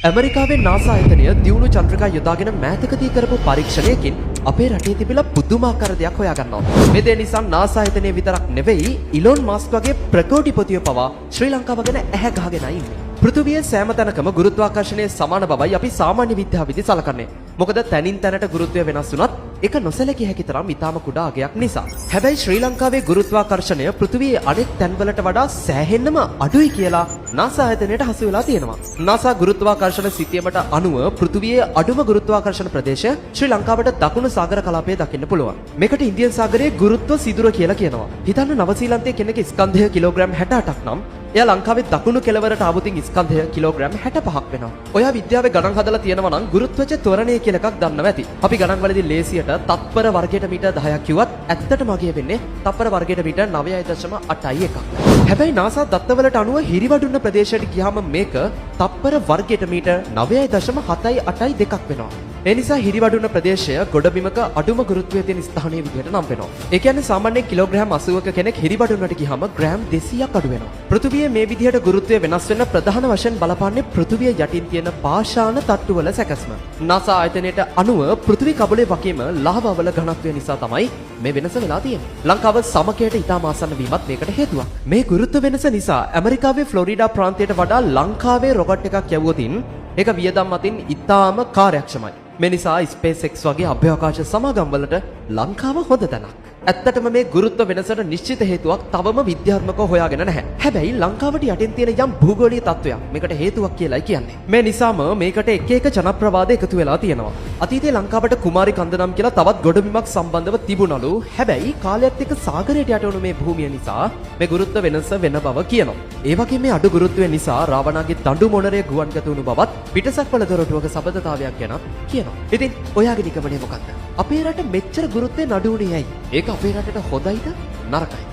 ඇමරිකාවේ නාසා ආයතනය දියුණු චන්ද්‍රිකා යොදාගෙන මෑතකදී කරපු පරීක්ෂණයකින් අපේ රටේ තිබිලා පුදුමාකාර දෙයක් හොයාගන්නවා. මේ දේ නිසා නාසා ආයතනය විතරක් නෙවෙයි ඉලොන් මස්ක් වගේ ප්‍රකෝටිපතියෝ පවා ශ්‍රී ලංකාව ගැන ඇහැ ගහගෙන ඉන්නේ. පෘථිවියේ සෑම තැනකම ගුරුත්වාකර්ෂණයේ සමාන බවයි අපි සාමාන්‍ය විද්‍යාවේදී සලකන්නේ. මොකද තැනින් තැනට ගුරුත්වය වෙනස් වුණත් ඒක නොසැලකිය හැකි තරම් ඉතාම කුඩා අගයක් නිසා. හැබැයි ශ්‍රී ලංකාවේ ගුරුත්වාකර්ෂණය පෘථිවියේ අනෙක් තැන්වලට වඩා සෑහෙන්නම අඩුයි කියලා නාසා ආයතනයට හසු වෙලා තියෙනවා. නාසා ගුරුත්වාකර්ෂණ සිතියමට අනුව පෘථිවියේ අඩුම ගුරුත්වාකර්ෂණ ප්‍රදේශය ශ්‍රී ලංකාවට දකුණු සාගර කලාපයේ දකින්න පුළුවන්. මේකට ඉන්දියන් සාගරයේ ගුරුත්ව සිදුර කියලා කියනවා. හිතන්න නවසීලන්තයේ කෙනෙක් ස්කන්ධය කිලෝග්‍රෑම් 68ක් නම් එයා ලංකාවේ දකුණු කෙළවරට ආවොතින් ස්කන්ධය කිලෝග්‍රෑම් 65ක් වෙනවා. ඔයා විද්‍යාවේ ගණන් හදලා තියෙනවා නම් ගුරුත්වජ ත්වරණය කියලා එකක් දන්නවා ඇති. අපි ගණන් වලදී ලේසියට තත්පර වර්ගයට මීටර් 10ක් කිව්වත් ඇත්තටම අගය වෙන්නේ තත්පර වර්ගයට මීටර් 9.81ක්. හැබැයි නාසා දත්තවලට අනුව හිරිවඩුන්න ප්‍රදේශයට ගියාම මේක තත්පර වර්ගයට මීටර් 9.782ක් වෙනවා. ඒ නිසා හිරිවඩුන්න ප්‍රදේශය ගොඩබිමක අඩුම ගුරුත්වය තියෙන ස්ථානයේ විදිහට නම් වෙනවා. ඒ කියන්නේ සාමාන්‍යයෙන් කිලෝග්‍රෑම් 80ක කෙනෙක් හිරිවඩුන්නට ගියාම ග්‍රෑම් 200ක් අඩු වෙනවා. පෘථිවියේ මේ විදිහට ගුරුත්වය වෙනස් වෙන ප්‍රධාන වශයෙන් බලපාන්නේ පෘථිවිය යටින් තියෙන පාෂාණ තට්ටුවල සැකස්ම. නාසා ආයතනයට අනුව පෘථිවි කබලේ වගේම ලාවාවල ඝනත්වය නිසා තමයි මේ වෙනස වෙලා තියෙන්නේ. ලංකාව සමකයට ඉතාම ආසන්න වීමත් මේකට හේතුවක්. මේ ගුරුත්ව වෙනස නිසා ඇමරිකාවේ ෆ්ලොරිඩා ප්‍රාන්තයට වඩා ලංකාවේ රොකට් එකක් යවුවොතින් ඒක වියදම් අතින් ඉතාම කාර්යක්ෂමයි. මේ නිසා SpaceX වගේ අභ්‍යවකාශ සමාගම් වලට ලංකාව හොඳ තැනක්. ඇත්තටම මේ ගුරුත්ව වෙනසට නිශ්චිත හේතුවක් තවම විද්‍යාත්මකව හොයාගෙන නැහැ. හැබැයි ලංකාවට යටින් තියෙන යම් භූගෝලීය තත්වයක් මේකට හේතුවක් කියලායි කියන්නේ. මේ නිසාම මේකට එක එක ජනප්‍රවාද එකතු වෙලා තියෙනවා. අතීතයේ ලංකාවට කුමාරි කන්ද නම් කියලා තවත් ගොඩබිමක් සම්බන්ධව තිබුණලු. හැබැයි කාලයත් එක්ක සාගරයට යට වුණු මේ භූමිය නිසා මේ ගුරුත්ව වෙනස වෙන බව කියනවා. ඒ වගේම මේ අඩු ගුරුත්වය නිසා රාවණාගේ දඬු මොණරේ ගුවන්ගත වුණු බවත් පිටසක්වල දොරටුවක සබඳතාවයක් ගැන කියනවා. ඉතින් ඔයාගේ නිගමනය මොකක්ද? අපේ රට මෙච්චර ගුරුත්වයෙන් අඩු වුණේ ඇයි? ඒක අපේ රටට හොඳයිද නරකයිද?